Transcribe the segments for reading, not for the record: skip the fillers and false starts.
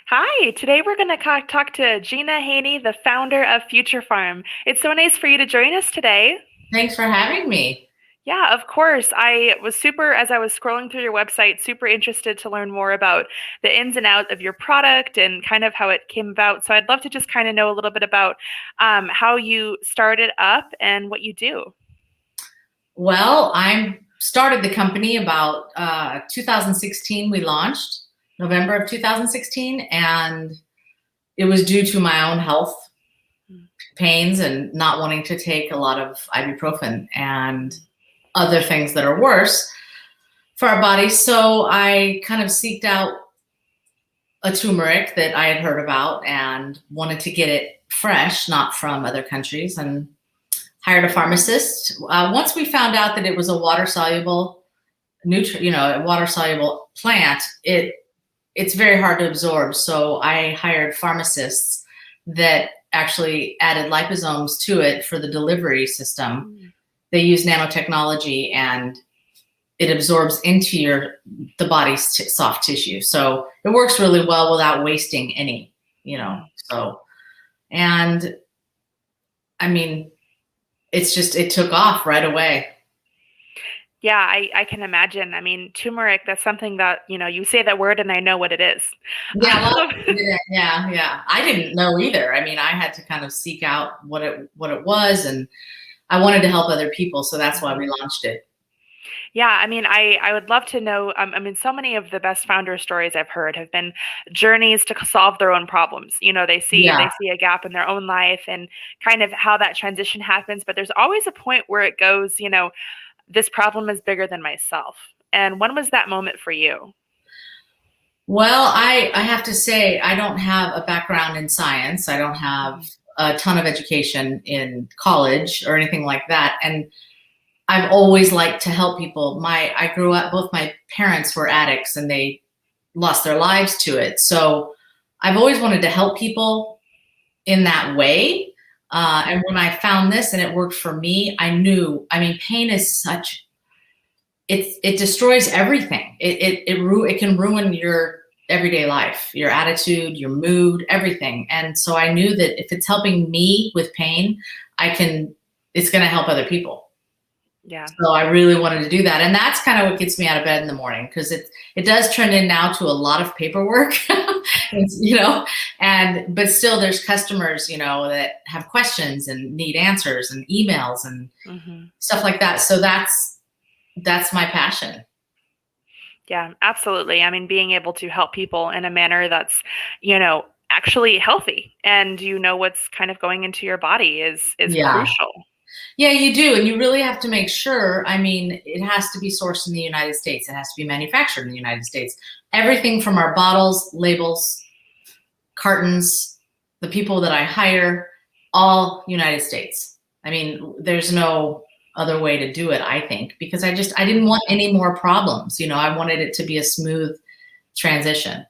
Hi, today we're going to talk to Gina Haynie, the founder of Future Pharm. It's so nice for you to join us today. Thanks for having me. Yeah, of course. As I was scrolling through your website, super interested to learn more about the ins and outs of your product and kind of how it came about. So I'd love to just kind of know a little bit about how you started up and what you do. Well, I started the company about 2016. We launched November of 2016, and it was due to my own health pains and not wanting to take a lot of ibuprofen and other things that are worse for our bodies. So I kind of seeked out a turmeric that I had heard about and wanted to get it fresh, not from other countries, and hired a pharmacist. Once we found out that it was a water soluble a water soluble plant, it's very hard to absorb. So I hired pharmacists that actually added liposomes to it for the delivery system. They use nanotechnology, and it absorbs into the body's soft tissue. So it works really well without wasting any, so, and I mean, it took off right away. Yeah, I can imagine. I mean, turmeric, that's something that, you say that word and I know what it is. Yeah, a lot of people did. Yeah. I didn't know either. I mean, I had to kind of seek out what it was, and I wanted to help other people, so that's why we launched it. Yeah, I mean, I would love to know. I mean, so many of the best founder stories I've heard have been journeys to solve their own problems. Yeah. They see a gap in their own life and kind of how that transition happens. But there's always a point where it goes, this problem is bigger than myself. And when was that moment for you? Well, I have to say, I don't have a background in science. I don't have a ton of education in college or anything like that. And I've always liked to help people. I grew up, both my parents were addicts and they lost their lives to it. So I've always wanted to help people in that way. And when I found this and it worked for me, I knew, I mean, pain is it destroys everything. It can ruin your everyday life, your attitude, your mood, everything. And so I knew that if it's helping me with pain, it's going to help other people. Yeah. So I really wanted to do that. And that's kind of what gets me out of bed in the morning, because it does turn in now to a lot of paperwork, but still there's customers, that have questions and need answers and emails and stuff like that. So that's my passion. Yeah, absolutely. I mean, being able to help people in a manner that's, actually healthy and what's kind of going into your body is Yeah. crucial. Yeah, you do. And you really have to make sure, I mean, it has to be sourced in the United States. It has to be manufactured in the United States. Everything from our bottles, labels, cartons, the people that I hire, all United States. I mean, there's no other way to do it, I think, because I didn't want any more problems. I wanted it to be a smooth transition.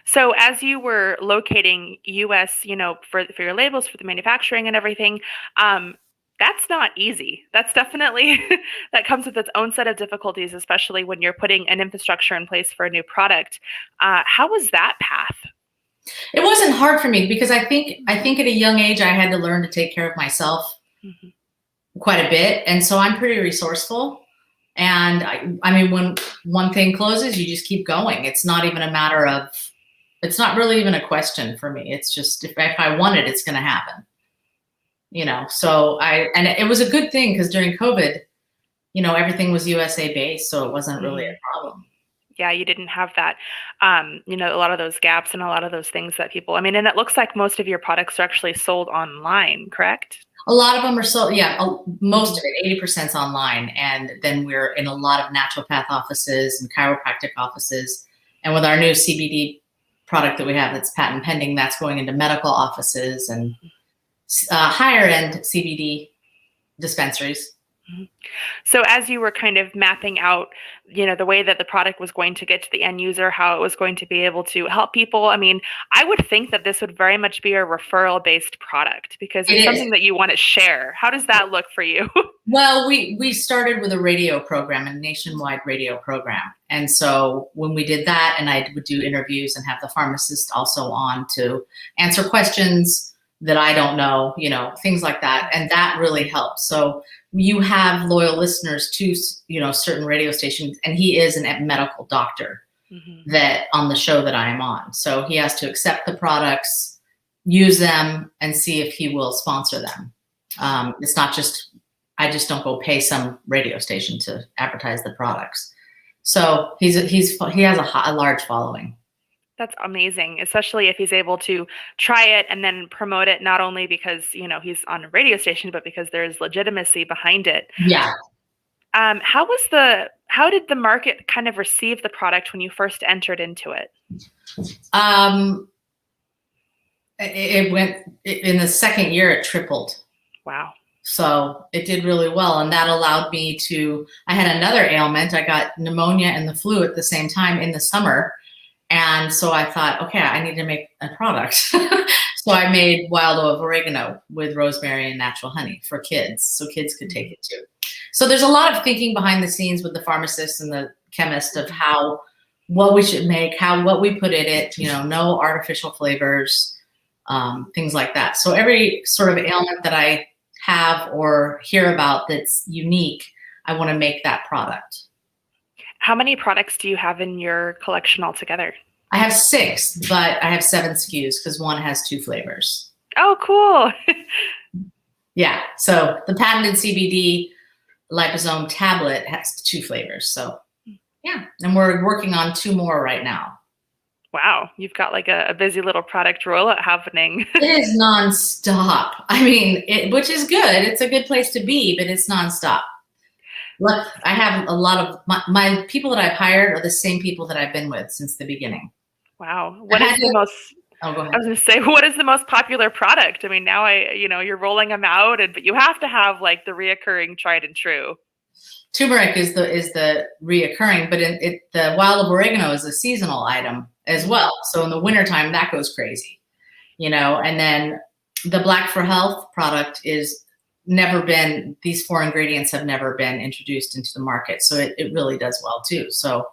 So as you were locating US, for your labels, for the manufacturing and everything, that's not easy. That's definitely that comes with its own set of difficulties, especially when you're putting an infrastructure in place for a new product. How was that path? It wasn't hard for me because I think at a young age I had to learn to take care of myself quite a bit, and so I'm pretty resourceful. And I mean, when one thing closes, you just keep going. It's not even a matter of. It's not really even a question for me. It's just if I want it, it's going to happen. So and it was a good thing because during COVID, everything was USA based, so it wasn't really a problem. Yeah, you didn't have that, a lot of those gaps and a lot of those things that people, I mean, and it looks like most of your products are actually sold online, correct? A lot of them are sold, yeah, most of it, 80% is online. And then we're in a lot of naturopath offices and chiropractic offices. And with our new CBD product that we have that's patent pending, that's going into medical offices and higher end CBD dispensaries. Mhm. So as you were kind of mapping out, the way that the product was going to get to the end user, how it was going to be able to help people, I mean, I would think that this would very much be a referral-based product because It it's is. something that you want to share. How does that look for you? Well, we started with a radio program, a nationwide radio program. And so when we did that, and I would do interviews and have the pharmacist also on to answer questions that I don't know, things like that. And that really helps. So you have loyal listeners to, certain radio stations, and he is a medical doctor Mhm. that on the show that I am on. So he has to accept the products, use them, and see if he will sponsor them. It's not just, I just don't go pay some radio station to advertise the products. So he has a large following. That's amazing, especially if he's able to try it and then promote it not only because, he's on a radio station, but because there's legitimacy behind it. Yeah. How did the market kind of receive the product when you first entered into it? Um, it went in the second year, it tripled. Wow. So it did really well. And that allowed me I had another ailment. I got pneumonia and the flu at the same time in the summer. And so I thought, okay, I need to make a product. So I made wild oil of oregano with rosemary and natural honey for kids, so kids could take it too. So there's a lot of thinking behind the scenes with the pharmacist and the chemist of what we should make, what we put in it, no artificial flavors, things like that. So every sort of ailment that I have or hear about that's unique, I want to make that product. How many products do you have in your collection altogether? I have 6, but I have 7 SKUs because one has 2 flavors. Oh, cool. Yeah. So the patented CBD liposome tablet has 2 flavors. So yeah. And we're working on 2 more right now. Wow. You've got like a busy little product rollout happening. It is nonstop. I mean, which is good. It's a good place to be, but it's nonstop. Look, I have a lot of my people that I've hired are the same people that I've been with since the beginning. Wow. What is the most, Oh, go ahead. I was going to say, what is the most popular product? I mean, now you're rolling them out, but you have to have like the reoccurring tried and true. Turmeric is the reoccurring, but the wild oregano is a seasonal item as well. So in the wintertime, that goes crazy, and then the Black for Health product these 4 ingredients have never been introduced into the market. So it really does well too. So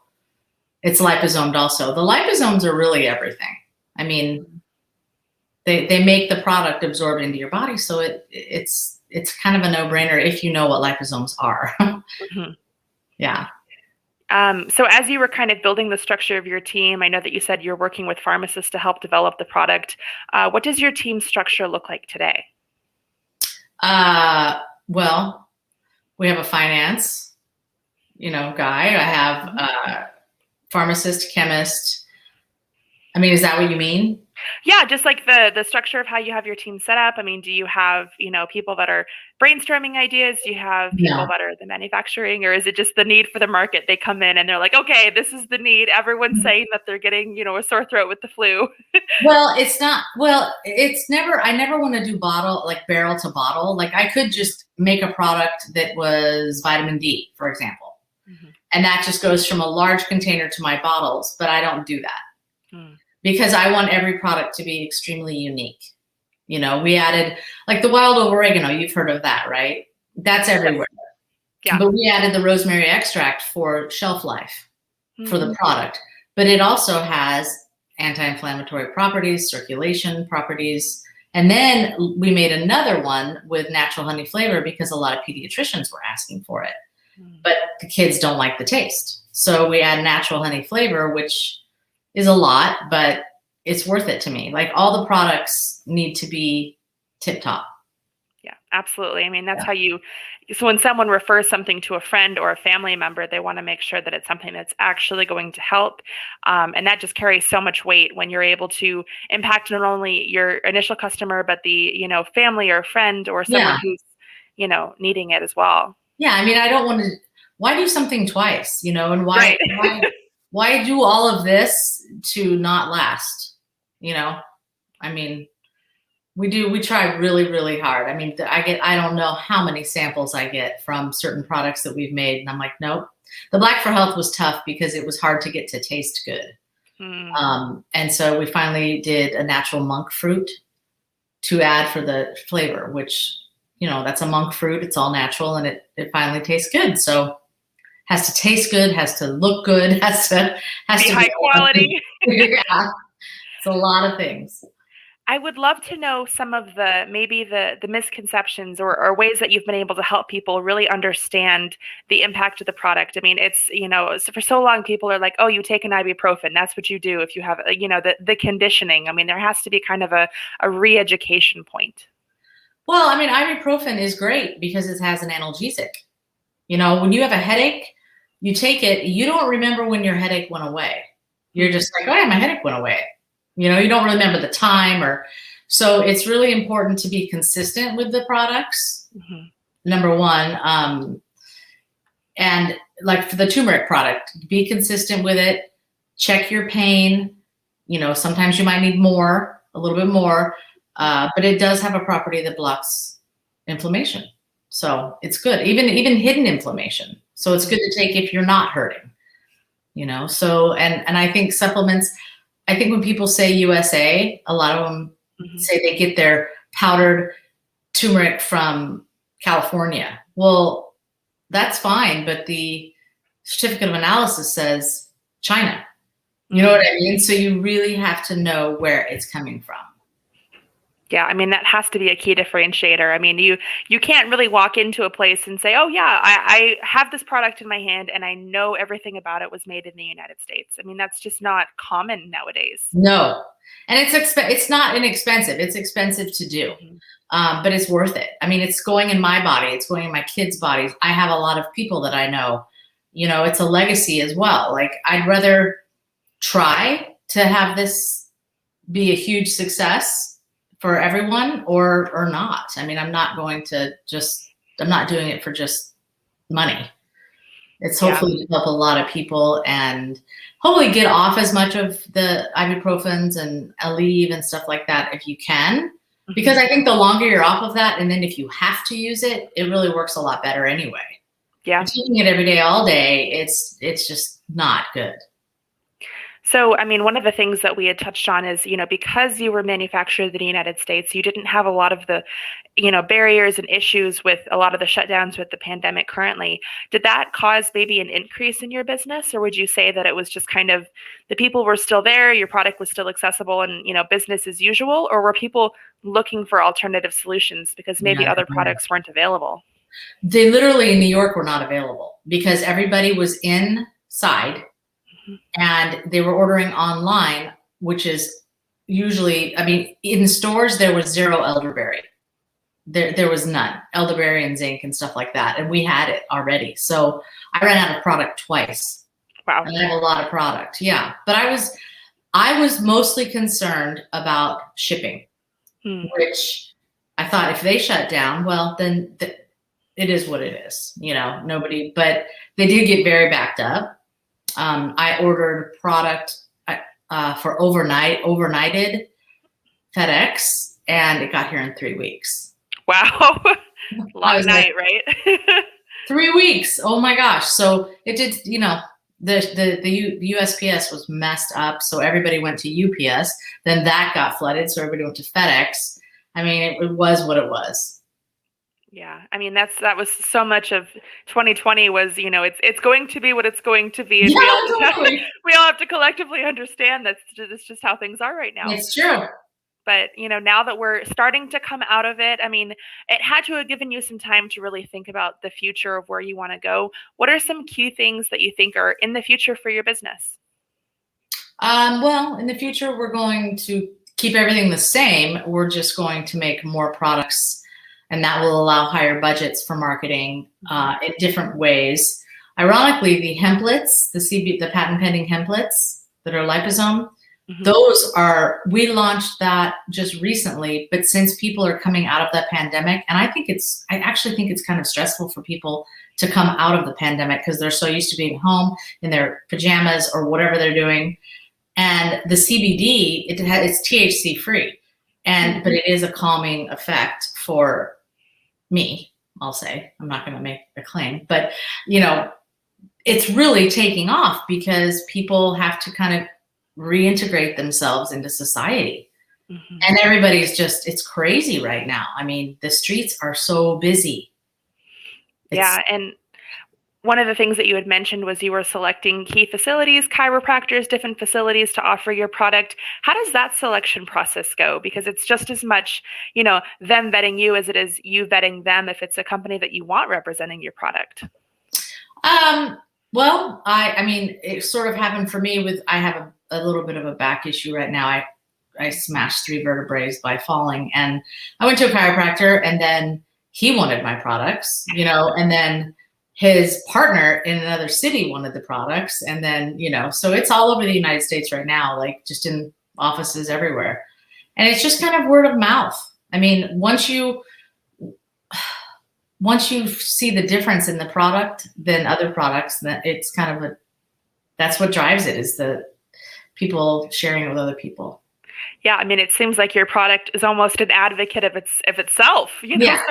it's liposomed also. The liposomes are really everything. I mean, they make the product absorb into your body. So it's kind of a no-brainer if you know what liposomes are. Mm-hmm. Yeah. So as you were kind of building the structure of your team, I know that you said you're working with pharmacists to help develop the product. What does your team structure look like today? Well, we have a finance, guy. I have a pharmacist, chemist. I mean, is that what you mean? Yeah, just like the structure of how you have your team set up. I mean, do you have, people that are brainstorming ideas? Do you have people that are the manufacturing, or is it just the need for the market? They come in and they're like, okay, this is the need. Everyone's saying that they're getting, a sore throat with the flu. Well, I never want to do barrel to bottle. Like I could just make a product that was vitamin D, for example. Mm-hmm. And that just goes from a large container to my bottles, but I don't do that. Mm. Because I want every product to be extremely unique. We added like the wild oregano, you've heard of that, right? That's everywhere. Yeah. But we added the rosemary extract for shelf life for the product. But it also has anti-inflammatory properties, circulation properties. And then we made another one with natural honey flavor because a lot of pediatricians were asking for it. But the kids don't like the taste. So we add natural honey flavor, which is a lot, but it's worth it to me. Like all the products need to be tip top. Yeah, absolutely. I mean, that's how so when someone refers something to a friend or a family member, they want to make sure that it's something that's actually going to help. And that just carries so much weight when you're able to impact not only your initial customer, but the, family or friend or someone who's, needing it as well. Yeah. I mean, I don't want to, why do something twice, and why, why do all of this to not last? I mean, We do. We try really, really hard. I mean, I don't know how many samples I get from certain products that we've made. And I'm like, nope. The Black for Health was tough because it was hard to get to taste good. Mm. And so we finally did a natural monk fruit to add for the flavor, which, you know, that's a monk fruit. It's all natural and it finally tastes good. So has to taste good, has to look good, has to Be be high quality. yeah, it's a lot of things. I would love to know some of the maybe the misconceptions or ways that you've been able to help people really understand the impact of the product. I mean, it's, you know, so for so long people are like, oh, you take an ibuprofen. That's what you do if you have, you know, the conditioning. I mean, there has to be kind of a re-education point. Well, I mean, ibuprofen is great because it has an analgesic. You know, when you have a headache, you take it, you don't remember when your headache went away. You're just like, oh yeah, my headache went away. You know, you don't remember the time or, so it's really important to be consistent with the products. Mm-hmm. Number one. And like for the turmeric product, be consistent with it, check your pain. You know, sometimes you might need more, a little bit more, but it does have a property that blocks inflammation. So it's good, even hidden inflammation. So it's good to take if you're not hurting, you know? So, and I think supplements, I think when people say USA, a lot of them say they get their powdered turmeric from California. Well, that's fine, but the certificate of analysis says China. You know what I mean? So you really have to know where it's coming from. Yeah, I mean, that has to be a key differentiator. I mean, you can't really walk into a place and say, oh yeah, I have this product in my hand and I know everything about it was made in the United States. I mean, that's just not common nowadays. No, and it's not inexpensive. It's expensive to do, but it's worth it. I mean, it's going in my body. It's going in my kids' bodies. I have a lot of people that I know, you know, it's a legacy as well. Like I'd rather try to have this be a huge success for everyone or not. I mean, I'm not doing it for just money. It's hopefully to help a lot of people and hopefully get off as much of the ibuprofens and Aleve and stuff like that if you can, because I think the longer you're off of that, and then if you have to use it, it really works a lot better anyway. Yeah. Taking it every day, all day, it's just not good. So, I mean, one of the things that we had touched on is, you know, because you were manufactured in the United States, you didn't have a lot of the, you know, barriers and issues with a lot of the shutdowns with the pandemic currently. Did that cause maybe an increase in your business, or would you say that it was just kind of the people were still there, your product was still accessible and, you know, business as usual, or were people looking for alternative solutions because maybe other products weren't available? They literally in New York were not available because everybody was inside. And they were ordering online, which is usually, I mean, in stores, there was zero elderberry. There was none, elderberry and zinc and stuff like that. And we had it already. So I ran out of product twice. Wow. And I have a lot of product. Yeah. But I was mostly concerned about shipping, which I thought if they shut down, well, then it is what it is, you know, but they did get very backed up. I ordered product for overnighted FedEx, and it got here in 3 weeks. Wow. Long night, right? 3 weeks. Oh my gosh. So it did, you know, the USPS was messed up. So everybody went to UPS. Then that got flooded. So everybody went to FedEx. I mean, it was what it was. Yeah, I mean that was so much of 2020 was, you know, it's going to be what it's going to be. And we all have to collectively understand that's just how things are right now. It's true. But, you know, now that we're starting to come out of it, I mean, it had to have given you some time to really think about the future of where you want to go. What are some key things that you think are in the future for your business? Well, in the future, we're going to keep everything the same. We're just going to make more products, and that will allow higher budgets for marketing in different ways. Ironically, the hemplets, the patent pending hemplets that are liposome, we launched that just recently, but since people are coming out of the pandemic, and I actually think it's kind of stressful for people to come out of the pandemic because they're so used to being home in their pajamas or whatever they're doing. And the CBD, it's THC free. but it is a calming effect for me, I'll say. I'm not going to make a claim, but it's really taking off because people have to kind of reintegrate themselves into society. And everybody's it's crazy right now. I mean, the streets are so busy. Yeah. And one of the things that you had mentioned was you were selecting key facilities, chiropractors, different facilities to offer your product. How does that selection process go? Because it's just as much, them vetting you as it is you vetting them if it's a company that you want representing your product. Well, I mean, it sort of happened for me I have a little bit of a back issue right now. I smashed 3 vertebrae by falling, and I went to a chiropractor, and then he wanted my products, and then his partner in another city wanted the products. And then, so it's all over the United States right now, like just in offices everywhere. And it's just kind of word of mouth. I mean, once you see the difference in the product than other products, that it's kind of that's what drives it, is the people sharing it with other people. Yeah, I mean, it seems like your product is almost an advocate of itself, Yeah.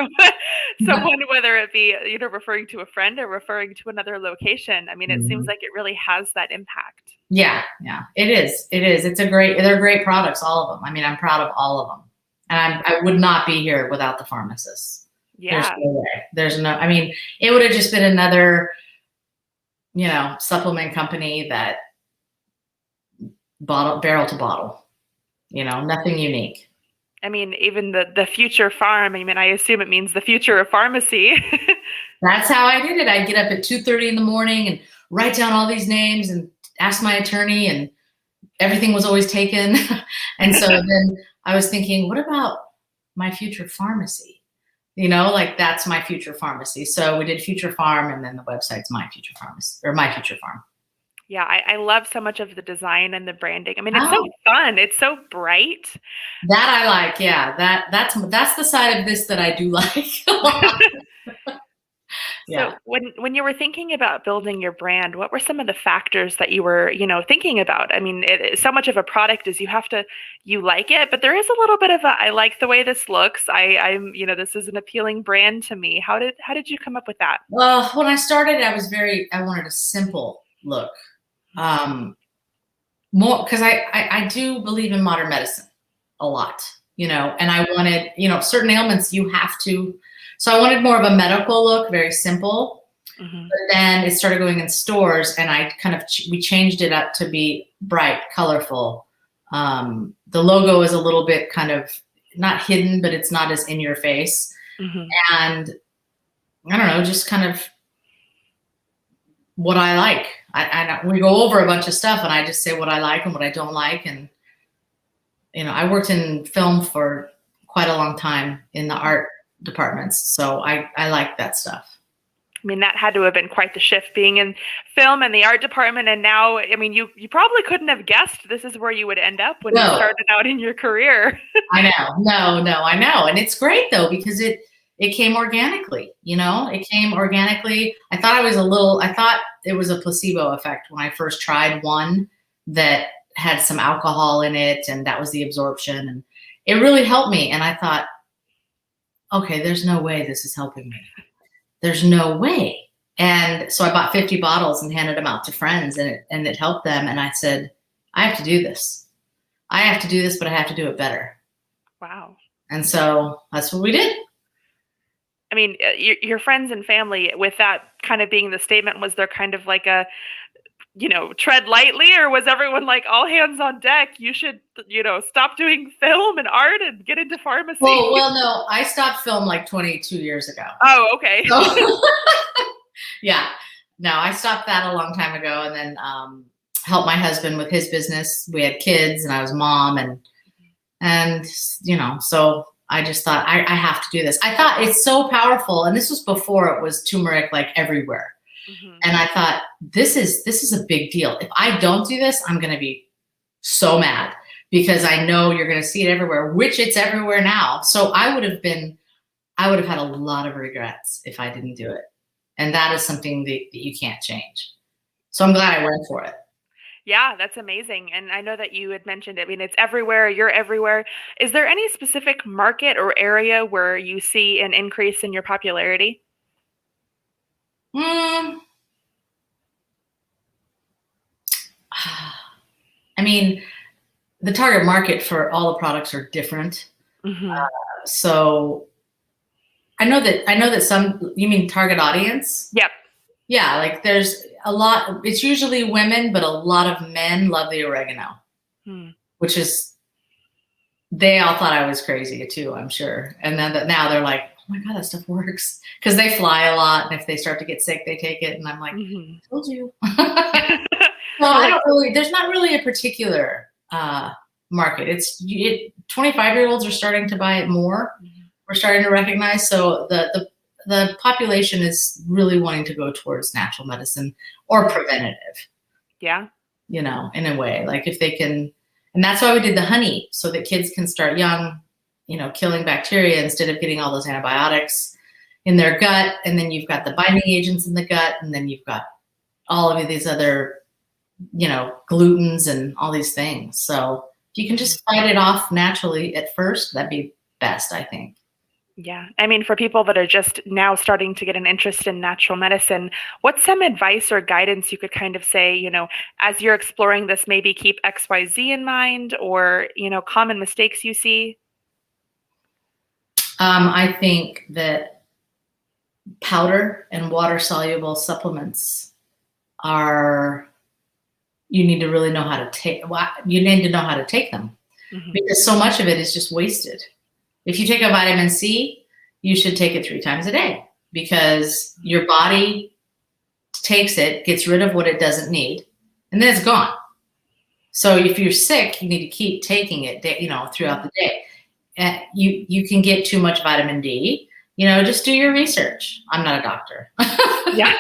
Someone, whether it be, referring to a friend or referring to another location. I mean, it seems like it really has that impact. Yeah, it is. They're great products, all of them. I mean, I'm proud of all of them. And I would not be here without the pharmacists. Yeah. There's no way. I mean, it would have just been another, supplement company that barrel to bottle. Nothing unique. I mean, even the Future Pharm, I mean, I assume it means the future of pharmacy. That's how I did it. I'd get up at 2:30 in the morning and write down all these names and ask my attorney, and everything was always taken. And so then I was thinking, what about my future pharmacy? Like that's my future pharmacy. So we did Future Pharm, and then the website's My Future Pharmacy, or My Future Pharm. Yeah, I love so much of the design and the branding. I mean, it's so fun. It's so bright. That I like. Yeah, that's the side of this that I do like. Yeah. So when you were thinking about building your brand, what were some of the factors that you were, thinking about? I mean, so much of a product is you like it, but there is a little bit of I like the way this looks. I'm, this is an appealing brand to me. How did you come up with that? Well, when I started, I wanted a simple look. More because I do believe in modern medicine a lot, and I wanted, certain ailments you have to. So I wanted more of a medical look, very simple. But then it started going in stores, and we changed it up to be bright, colorful. The logo is a little bit kind of not hidden, but it's not as in your face. And I don't know, just kind of what I like. We go over a bunch of stuff, and I just say what I like and what I don't like. And, I worked in film for quite a long time in the art departments. So I like that stuff. I mean, that had to have been quite the shift, being in film and the art department. And now, I mean, you probably couldn't have guessed this is where you would end up when you started out in your career. I know. No, I know. And it's great though, because it came organically, it came organically. I thought it was a placebo effect when I first tried one that had some alcohol in it, and that was the absorption. And it really helped me. And I thought, okay, there's no way this is helping me. There's no way. And so I bought 50 bottles and handed them out to friends, and it helped them. And I said, I have to do this. But I have to do it better. Wow. And so that's what we did. I mean, your friends and family, with that kind of being the statement, was there kind of like a, tread lightly, or was everyone like all hands on deck? You should, stop doing film and art and get into pharmacy. Well, no, I stopped film like 22 years ago. Oh, okay. So, yeah, no, I stopped that a long time ago, and then helped my husband with his business. We had kids, and I was mom, and so I just thought I have to do this. I thought it's so powerful, and this was before it was turmeric like everywhere. And I thought, this is a big deal. If I don't do this, I'm going to be so mad, because I know you're going to see it everywhere, which it's everywhere now. So I would have had a lot of regrets if I didn't do it. And that is something that you can't change. So I'm glad I went for it. Yeah, that's amazing. And I know that you had mentioned, I mean, it's everywhere, you're everywhere. Is there any specific market or area where you see an increase in your popularity? Mm, I mean, the target market for all the products are different. Hmm. So I know that some, you mean target audience? Yep. Yeah, like there's a lot, it's usually women, but a lot of men love the oregano, Hmm. which is, they all thought I was crazy too, I'm sure. And then now they're like, oh my God, that stuff works. Because they fly a lot. And if they start to get sick, they take it. And I'm like, Hmm. I told you. Well, You're I like, don't really, there's not really a particular market. 25-year-olds are starting to buy it more. mhm, We're starting to recognize. So the population is really wanting to go towards natural medicine or mhm. preventative, Yeah. in a way. Like if they can, and that's why we did the honey, so that kids can start young, killing bacteria instead of getting all those antibiotics in their gut. And then you've got the binding agents in the gut, and then you've got all of these other, glutens and all these things. So if you can Mhm. just fight it off naturally at first, that'd be best, I think. Yeah. I mean, for people that are just now starting to get an interest in natural medicine, what's some advice or guidance you could kind of say, as you're exploring this, maybe keep XYZ in mind or, common mistakes you see? I think that powder and water soluble supplements are, you need to really know how to take, well, you need to know how to take them, Hmm. because so much of it is just wasted. If you take a vitamin C, you should take it 3 times a day, because your body takes it, gets rid of what it doesn't need, and then it's gone. So if you're sick, you need to keep taking it, throughout Yeah. the day. And you can get too much vitamin D. Just do your research. I'm not a doctor. Yeah,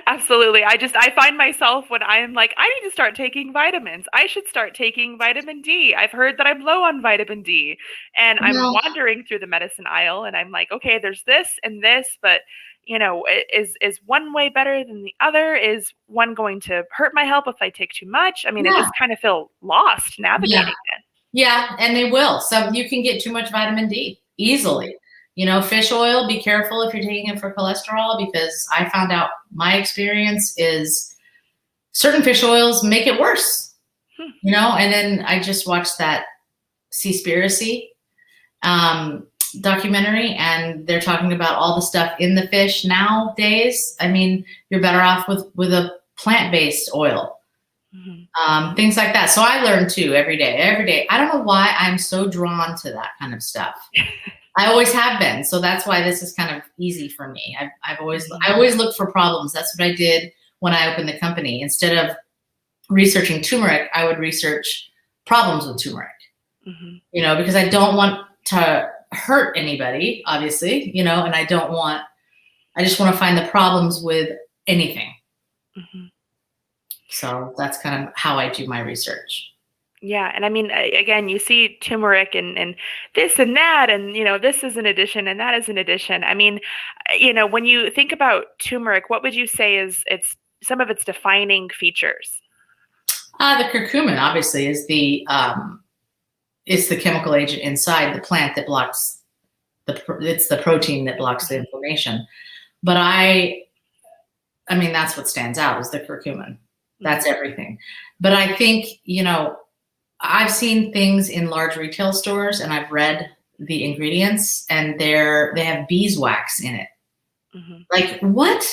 absolutely. I find myself when I'm like, I need to start taking vitamins. I should start taking vitamin D. I've heard that I'm low on vitamin D. And I'm Well, wandering through the medicine aisle and I'm like, okay, there's this and this, but is one way better than the other? Is one going to hurt my health if I take too much? I mean, I yeah, just kind of feel lost yeah. navigating it. Yeah, and they will. So you can get too much vitamin D easily. Fish oil, be careful if you're taking it for cholesterol, because I found out, my experience is certain fish oils make it worse. Hmm. And then I just watched that Seaspiracy documentary, and they're talking about all the stuff in the fish nowadays. I mean, you're better off with a plant-based oil, Mhm. things like that. So I learn too every day. Every day, I don't know why I'm so drawn to that kind of stuff. I always have been, so that's why this is kind of easy for me. I Mhm. always look for problems. That's what I did when I opened the company. Instead of researching turmeric, I would research problems with turmeric. Mhm. Because I don't want to hurt anybody, obviously, and I just want to find the problems with anything. Mhm. So that's kind of how I do my research. Yeah, and I mean, again, you see turmeric and this and that, and this is an addition and that is an addition. I mean, when you think about turmeric, what would you say is its some of its defining features? The curcumin obviously is it's the chemical agent inside the plant that blocks it's the protein that blocks the Mhm. inflammation. But I mean, that's what stands out, is the curcumin. That's Mhm. everything. But I think, I've seen things in large retail stores, and I've read the ingredients, and they have beeswax in it. Mhm. Like, what?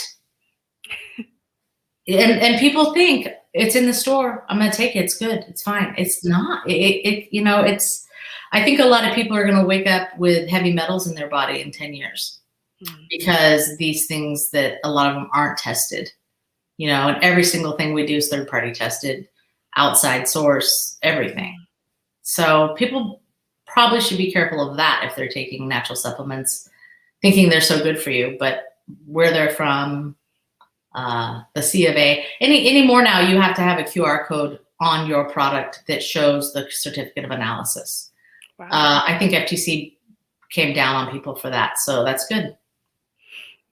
And people think it's in the store. I'm going to take it. It's good. It's fine. It's not. It's. I think a lot of people are going to wake up with heavy metals in their body in 10 years, Mhm. because these things that a lot of them aren't tested. And every single thing we do is third party tested, outside source, everything. Mhm. So people probably should be careful of that if they're taking natural supplements, thinking they're so good for you, but where they're from, the C of A. Any more now, you have to have a QR code on your product that shows the certificate of analysis. Wow. I think FTC came down on people for that, so that's good.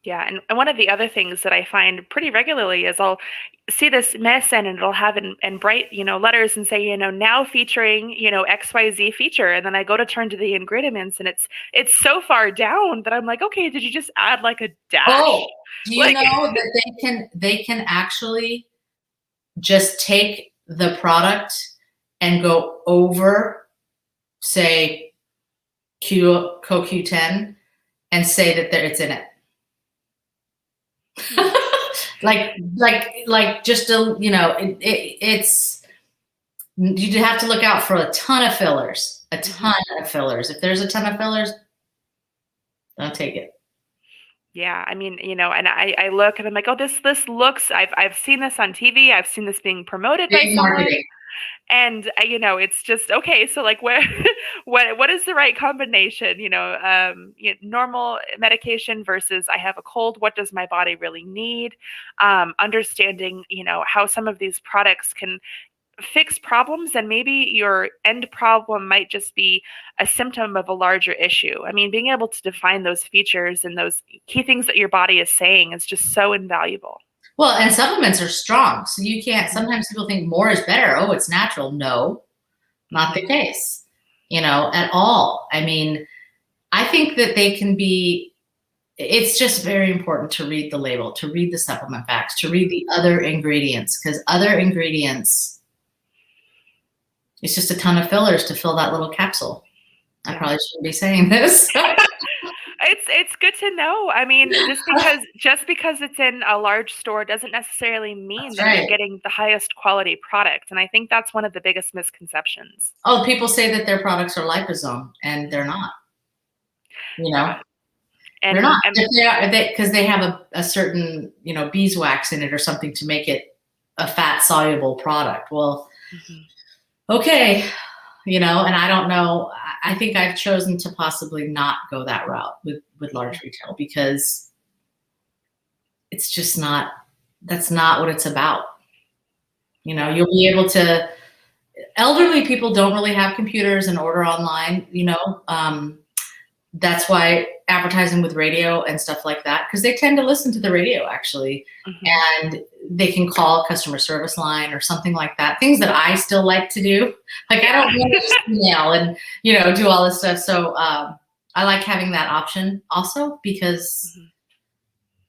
Yeah, and one of the other things that I find pretty regularly is I'll see this medicine and it'll have in bright, letters and say, now featuring, XYZ feature. And then I go to turn to the ingredients and it's so far down that I'm like, okay, did you just add like a dash? Oh, do you Like, know that they can actually just take the product and go over, say, CoQ10 and say that it's in it. hmm, like just it's you have to look out for a ton of fillers, a mhm. ton of fillers. If there's a ton of fillers, don't take it. Yeah, I mean, and I look and I'm like, oh, this looks. I've seen this on TV. I've seen this being promoted by Big someone. marketing. And it's just okay, so like where what is the right combination, normal medication versus I have a cold, what does my body really need? Understanding, how some of these products can fix problems and maybe your end problem might just be a symptom of a larger issue. I mean, being able to define those features and those key things that your body is saying is just so invaluable. Well, and supplements are strong, so you can't. Mhm. Sometimes people think more is better. Oh, it's natural. No, not the Mhm. case. At all. I mean, I think that they can be. It's just very important to read the label, to read the supplement facts, to read the other ingredients, because other ingredients, it's just a ton of fillers to fill that little capsule. I Yeah. probably shouldn't be saying this. It's good to know. I mean, just because it's in a large store doesn't necessarily mean That's that you're right. getting the highest quality product. And I think that's one of the biggest misconceptions. Oh, people say that their products are liposome, and they're not. You know, Yeah. they're And not. and If they are, because they have a certain beeswax in it or something to make it a fat soluble product. Well, mhm, okay, and I don't know. I think I've chosen to possibly not go that route with mhm, large retail because it's just not. That's not what it's about. yeah. You'll be able to. Elderly people don't really have computers and order online. That's why advertising with radio and stuff like that, because they tend to listen to the radio actually, Mhm, and they can call customer service line or something like that. Things that I still like to do. Like I yeah. don't want to just email and do all this stuff. So I like having that option also because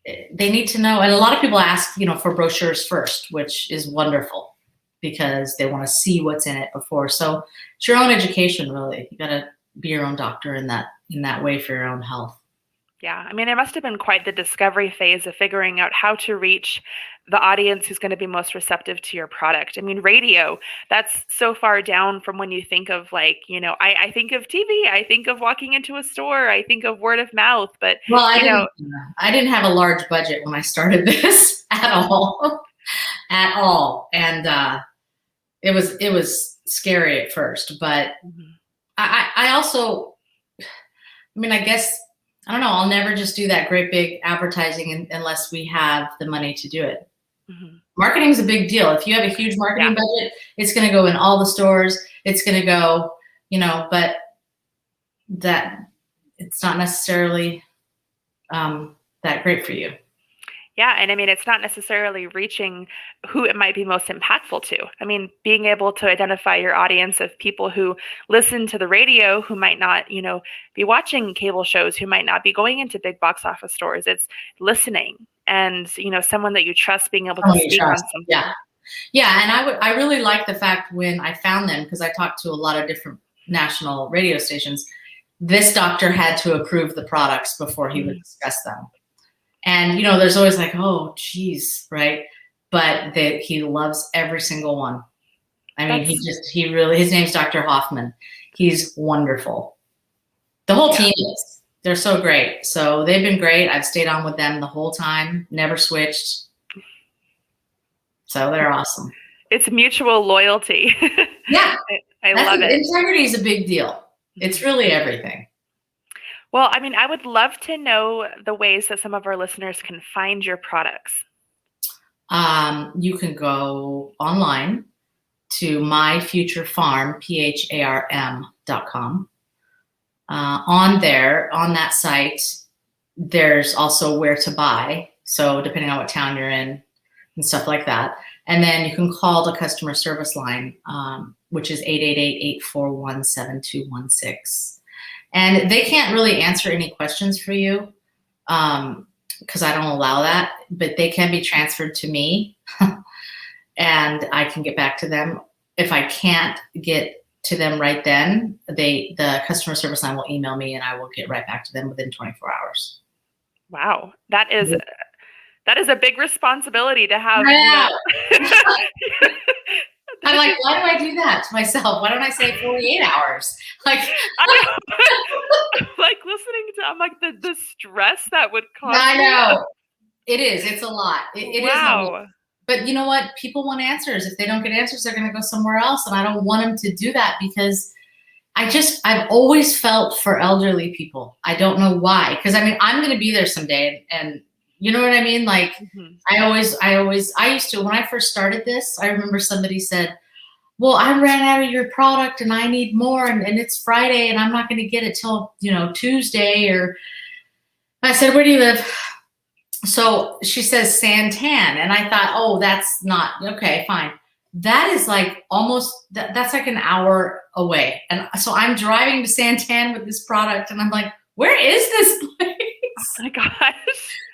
Mhm, they need to know. And a lot of people ask, for brochures first, which is wonderful because they want to see what's in it before. So it's your own education, really. You got to be your own doctor in that way for your own health. yeah. I mean, it must have been quite the discovery phase of figuring out how to reach the audience who's going to be most receptive to your product. I mean, radio, that's so far down from when you think of like, I think of TV, I think of walking into a store, I think of word of mouth, but Well, you know, I didn't have a large budget when I started this at all, at all, and it was scary at first. But mhm, I also, I mean, I guess I don't know. I'll never just do that great big advertising unless we have the money to do it. mhm. Marketing is a big deal. If you have a huge Yeah. marketing budget, it's going to go in all the stores. It's going to go, but that it's not necessarily that great for you. Yeah, and I mean, it's not necessarily reaching who it might be most impactful to. I mean, being able to identify your audience of people who listen to the radio, who might not, be watching cable shows, who might not be going into big box office stores. It's listening and, someone that you trust being able to Someone you speak on trust. Yeah. something. Yeah, and I really like the fact when I found them, because I talked to a lot of different national radio stations. This doctor had to approve the products before he would Mm, discuss them. And there's always like, oh, geez, right? But that he loves every single one. I mean, that's, he really, his name's Dr. Hoffman. He's wonderful. The whole yeah, team is. They're so great. So they've been great. I've stayed on with them the whole time, never switched. So they're awesome. it's mutual loyalty. Yeah, I love it. integrity is a big deal. It's Mhm. really everything. Well, I mean, I would love to know the ways that some of our listeners can find your products. You can go online to myfuturepharm, pharm.com. On there, on that site, there's also where to buy. So depending on what town you're in and stuff like that. And then you can call the customer service line, which is 888-841-7216. And they can't really answer any questions for you because I don't allow that, but they can be transferred to me and I can get back to them. If I can't get to them right then, the customer service line will email me and I will get right back to them within 24 hours. Wow. That is a big responsibility to have, Yeah. I'm like, just, why do I do that to myself? Why don't I say 48 hours? Like, like listening to, I'm like the stress that would cause. I know it is. It's a lot. It is a lot. Wow. But you know what? People want answers. If they don't get answers, they're going to go somewhere else. And I don't want them to do that because I've always felt for elderly people. I don't know why. Because I mean, I'm going to be there someday, and you know what I mean? Like, I used to, when I first started this, I remember somebody said, well, I ran out of your product and I need more, and it's Friday and I'm not going to get it till, Tuesday. Or I said, where do you live? So she says Santan. And I thought, oh, that's not, okay, fine. That is like that's like an hour away. And so I'm driving to Santan with this product and I'm like, where is this place? Oh my gosh.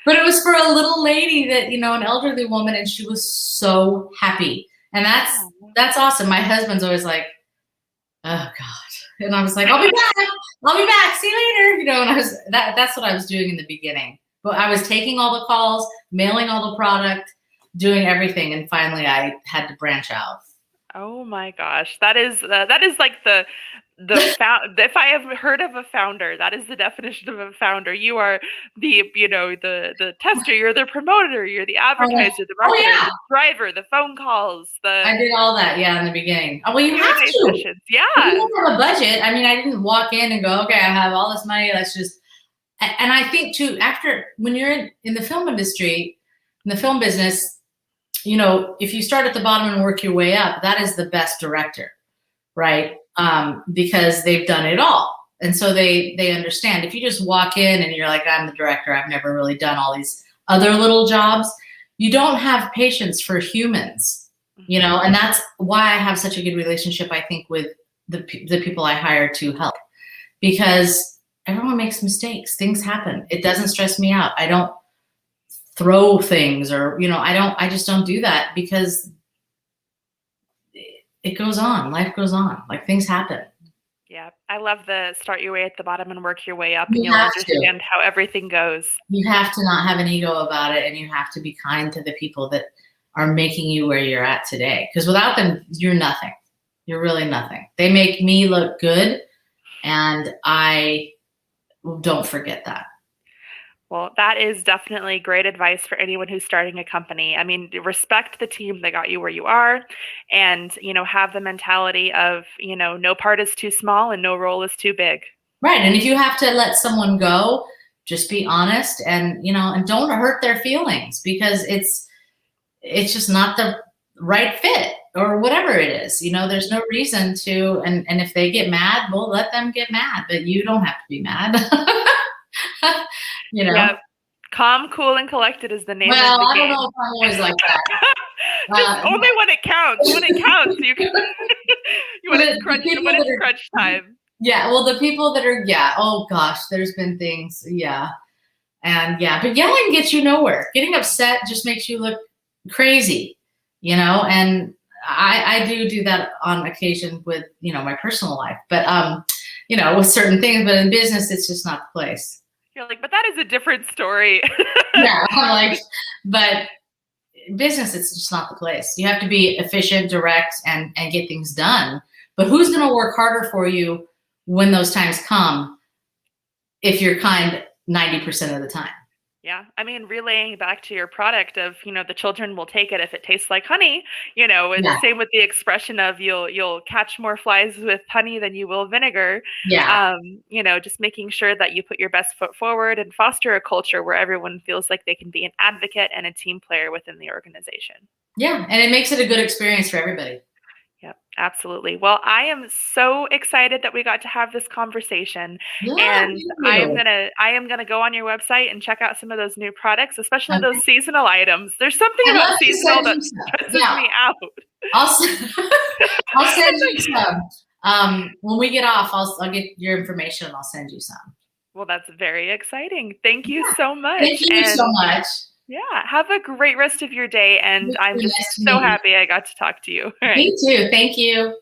But it was for a little lady that, an elderly woman, and she was so happy. And that's awesome. My husband's always like, oh God. And I was like, I'll be back. I'll be back. See you later. And that's what I was doing in the beginning. But I was taking all the calls, mailing all the product, doing everything. And finally I had to branch out. Oh my gosh. That is like if I have heard of a founder, that is the definition of a founder. You are the tester, you're the promoter, you're the advertiser, the marketer, the driver, the phone calls, I did all that, in the beginning. Well, you have to. Sessions. Yeah. You don't have a budget. I mean, I didn't walk in and go, okay, I have all this money. Let's just. And I think too, when you're in the film industry, in the film business, if you start at the bottom and work your way up, that is the best director, right? Because they've done it all. And so they understand. If you just walk in and you're like, I'm the director, I've never really done all these other little jobs, you don't have patience for humans, and that's why I have such a good relationship, I think, with the people I hire to help, because everyone makes mistakes. Things happen. It doesn't stress me out. I don't throw things or, I just don't do that because it goes on. Life goes on. Like, things happen. Yeah. I love the start your way at the bottom and work your way up, and You you'll have understand how everything goes. You have to not have an ego about it, and you have to be kind to the people that are making you where you're at today. Because without them, you're nothing. You're really nothing. They make me look good, and I don't forget that. Well, that is definitely great advice for anyone who's starting a company. I mean, respect the team that got you where you are, and, have the mentality of, no part is too small and no role is too big. Right. And if you have to let someone go, just be honest and, and don't hurt their feelings, because it's just not the right fit or whatever it is. There's no reason to, and if they get mad, well, let them get mad, but you don't have to be mad. Yeah. Calm, cool, and collected is the name of the game. Well, I don't know if I'm always like that. Just only when it counts. When it counts, you can. when it's crunch time. Yeah, well, the people that are, oh gosh, there's been things, and but yelling gets you nowhere. Getting upset just makes you look crazy, and I do that on occasion with, my personal life, but with certain things, but in business, it's just not the place. You're like, but that is a different story. Yeah, I'm like, but business, it's just not the place. You have to be efficient, direct, and get things done. But who's going to work harder for you when those times come if you're kind 90% of the time? Yeah. I mean, relaying back to your product of, the children will take it if it tastes like honey, and same with the expression of you'll catch more flies with honey than you will vinegar. Yeah. Just making sure that you put your best foot forward and foster a culture where everyone feels like they can be an advocate and a team player within the organization. Yeah. And it makes it a good experience for everybody. Yeah. Absolutely. Well, I am so excited that we got to have this conversation, Yeah, and thank I am you. gonna I am gonna go on your website and check out some of those new products, especially those Okay. seasonal items. There's something I'd about love to seasonal send that you some. stresses Yeah, me out. I'll I'll send It's you like, some. When we get off, I'll get your information and I'll send you some. well, that's very exciting. Thank you Yeah. so Thank much. you so And much. yeah, have a great rest of your day. And I'm just Nice to so meet you. happy I got to talk to you. All right. Me too. Thank you.